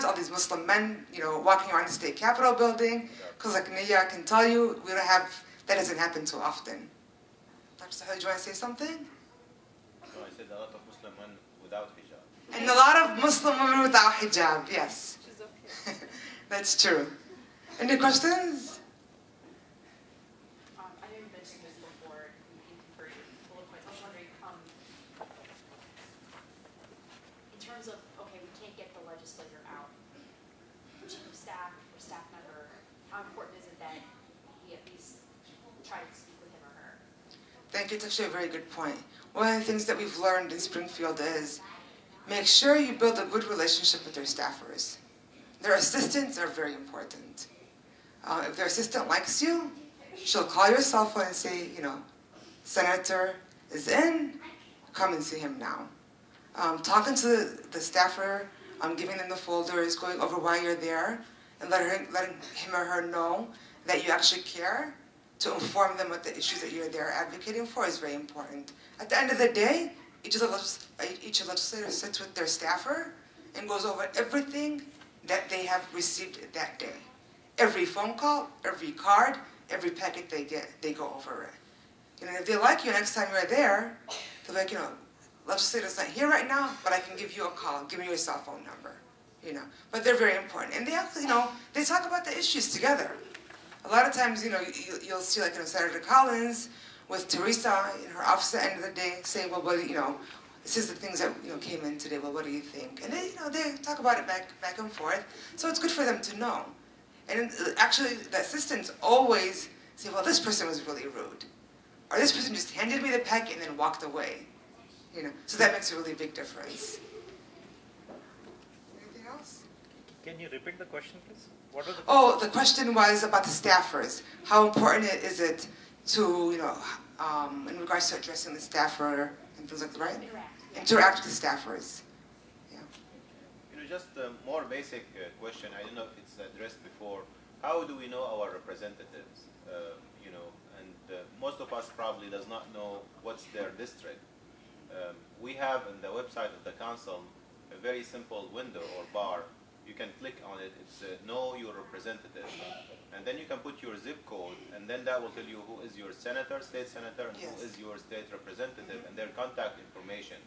all these Muslim men, walking around the state capitol building. Because like Nia can tell you, that doesn't happen too often. Dr. Sahel, do you want to say something? No, I said a lot of Muslim men without hijab. And a lot of Muslim women without hijab, yes. Which is okay. That's true. Any questions? I know you mentioned this before for bullet points. I was wondering, in terms of, okay, we can't get the legislator out, chief of staff or staff member, how important is it that he at least try to speak with him or her? Thank you. It's actually a very good point. One of the things that we've learned in Springfield is make sure you build a good relationship with their staffers. Their assistants are very important. If their assistant likes you, she'll call your cell phone and say, Senator is in, come and see him now. Talking to the staffer, giving them the folders, going over why you're there, and letting him or her know that you actually care, to inform them what the issues that you're there advocating for is very important. At the end of the day, each legislator sits with their staffer and goes over everything that they have received that day. Every phone call, every card, every packet they get, they go over it. If they like you next time you're there, they're like, legislator's not here right now, but I can give you a call, give me your cell phone number. But they're very important. And they actually, they talk about the issues together. A lot of times, you'll see like, Senator Collins with Teresa in her office at the end of the day saying, well, this is the things that, came in today. Well, what do you think? And they talk about it back and forth. So it's good for them to know. And actually, the assistants always say, well, this person was really rude. Or this person just handed me the packet and then walked away. So that makes a really big difference. Anything else? Can you repeat the question, please? What was the the question was about the staffers. How important is it to, in regards to addressing the staffer and things like that, right? Interact with the staffers. Yeah. Just a more basic question. I don't know if it's addressed before. How do we know our representatives? And most of us probably does not know what's their district. We have in the website of the council a very simple window or bar. You can click on it. It's know your representative, and then you can put your zip code, and then that will tell you who is your senator, state senator, and who is your state representative, and their contact information.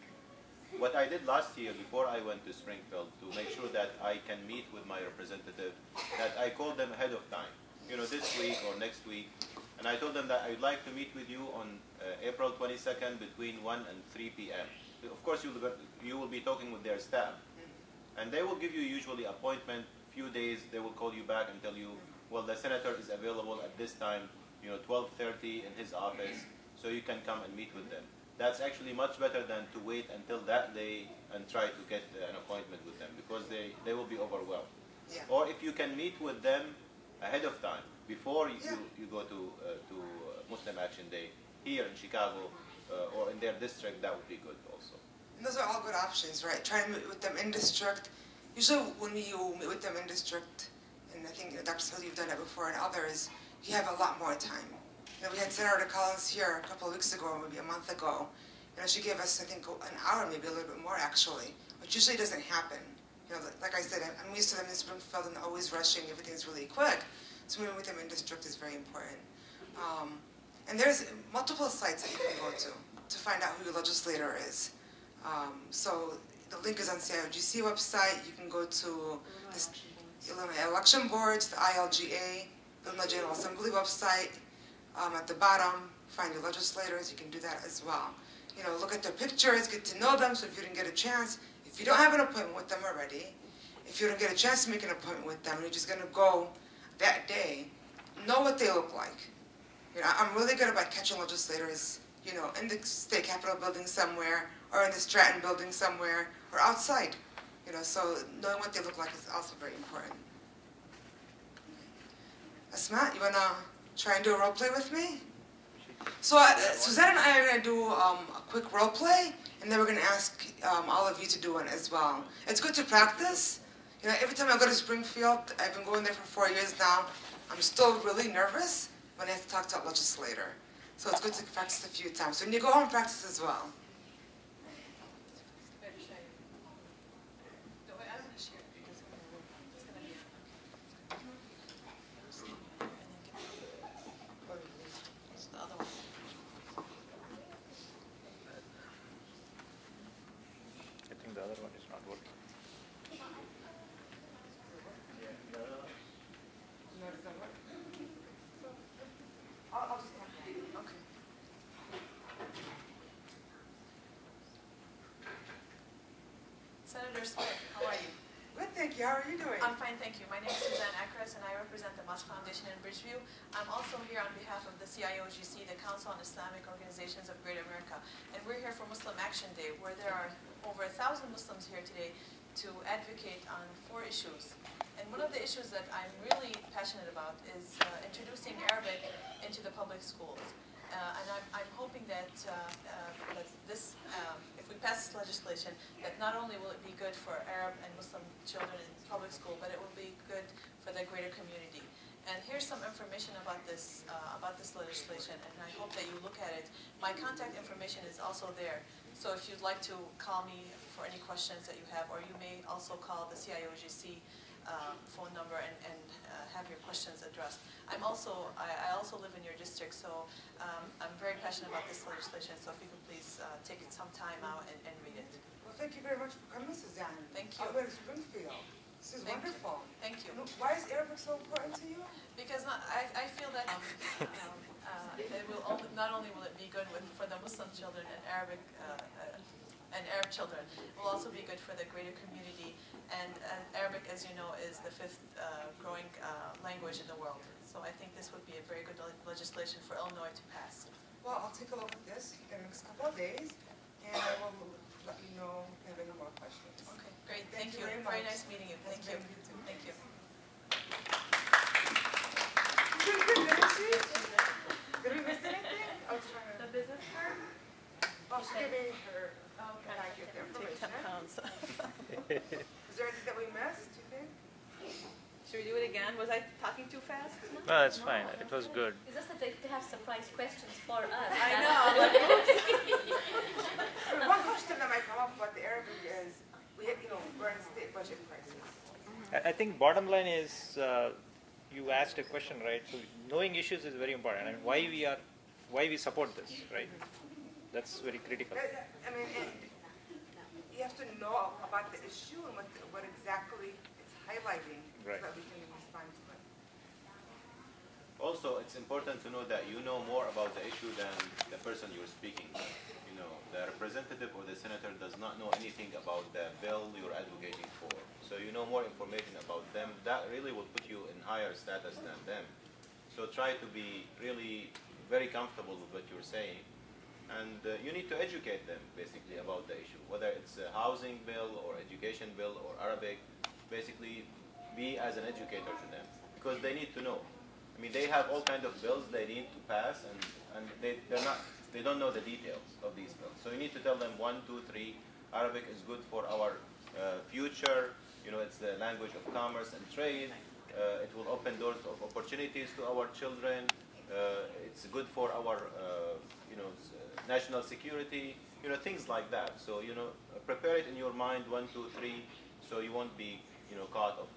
What I did last year before I went to Springfield to make sure that I can meet with my representative, that I called them ahead of time, this week or next week, and I told them that I'd like to meet with you on April 22nd between 1 and 3 p.m. Of course, you will be talking with their staff. And they will give you usually appointment, few days, they will call you back and tell you, well, the senator is available at this time, 12:30 in his office, so you can come and meet with them. That's actually much better than to wait until that day and try to get an appointment with them, because they will be overwhelmed. Yeah. Or if you can meet with them ahead of time, before you go to Muslim Action Day, here in Chicago or in their district, that would be good also. And those are all good options, right? Try to meet with them in district. Usually when you meet with them in district, and I think Dr. Sahel, you've done it before, and others, you have a lot more time. We had Senator Collins here a couple of weeks ago, maybe a month ago. She gave us, I think, an hour, maybe a little bit more actually, which usually doesn't happen. Like I said, I'm used to them in Springfield and always rushing, everything's really quick. So meeting with them in district is very important. And there's multiple sites that you can go to find out who your legislator is. So the link is on the CIOGC website. You can go to the Illinois Election Boards, the ILGA, the Illinois General Assembly website. At the bottom, find your legislators. You can do that as well. Look at their pictures, get to know them. So if you didn't get a chance, if you don't have an appointment with them already, if you don't get a chance to make an appointment with them, and you're just going to go that day, know what they look like. I'm really good about catching legislators, in the state capitol building somewhere, or in the Stratton building somewhere, or outside. So knowing what they look like is also very important. Asma, you want to try and do a role play with me? So Suzanne and I are going to do a quick role play, and then we're going to ask all of you to do one as well. It's good to practice. Every time I go to Springfield, I've been going there for 4 years now, I'm still really nervous when I have to talk to a legislator. So it's good to practice a few times. So when you go home, practice as well. Senator Smith, how are you? Good, thank you. How are you doing? I'm fine, thank you. My name is Suzanne Akras, and I represent the Musk Foundation in Bridgeview. I'm also here on behalf of the CIOGC, the Council on Islamic Organizations of Greater America. And we're here for Muslim Action Day, where there are over 1,000 Muslims here today to advocate on 4 issues. And one of the issues that I'm really passionate about is introducing Arabic into the public schools. And I'm hoping that, that this, if we pass this legislation, that not only will it be good for Arab and Muslim children in public school, but it will be good for the greater community. And here's some information about this legislation, and I hope that you look at it. My contact information is also there, so if you'd like to call me for any questions that you have, or you may also call the CIOGC phone number and have your questions addressed. I also live in your district, so I'm very passionate about this legislation, so if you could please take some time out and read it. Well, thank you very much for coming, Suzanne. Thank you. All the way to Springfield. This is wonderful. Thank you. Why is Arabic so important to you? Because I feel that it will not only will it be good for the Muslim children and Arab children, it will also be good for the greater community. And Arabic, as you know, is the 5th growing language in the world. So I think this would be a very good legislation for Illinois to pass. Well, I'll take a look at this in the next couple of days, and I will let you know if you have any more questions. Okay, great. Thank you. Very Very much. nice meeting you. Thank Nice you. meeting you too. Thank you. Did we miss anything? I was trying to... The business card? Oh, she gave me her... Oh, Can I get the Take information? 10 pounds. Is there anything that we missed, do you think? Should we do it again? Was I talking too fast? No, that's fine. It was good. It's just that they have surprise questions for us. I know. I'm like, oops. One question that might come up about the Arabic is, we're in a state budget crisis. I think bottom line is you asked a question, right? So knowing issues is very important, and why we support this, right? That's very critical. I mean, you have to know about the issue and what exactly it's highlighting, Right. so that we can respond to it. Also, it's important to know that you know more about the issue than the person you're speaking to. The representative or the senator does not know anything about the bill you're advocating for. So you know more information about them. That really will put you in higher status than them. So try to be really very comfortable with what you're saying. And you need to educate them, basically, about the issue. Whether it's a housing bill or education bill or Arabic, basically be as an educator to them. Because they need to know. I mean, they have all kinds of bills they need to pass, and they don't know the details of these bills. So you need to tell them 1, 2, 3, Arabic is good for our future. It's the language of commerce and trade. It will open doors of opportunities to our children. It's good for our, national security. Things like that. So, prepare it in your mind 1, 2, 3, so you won't be, caught, of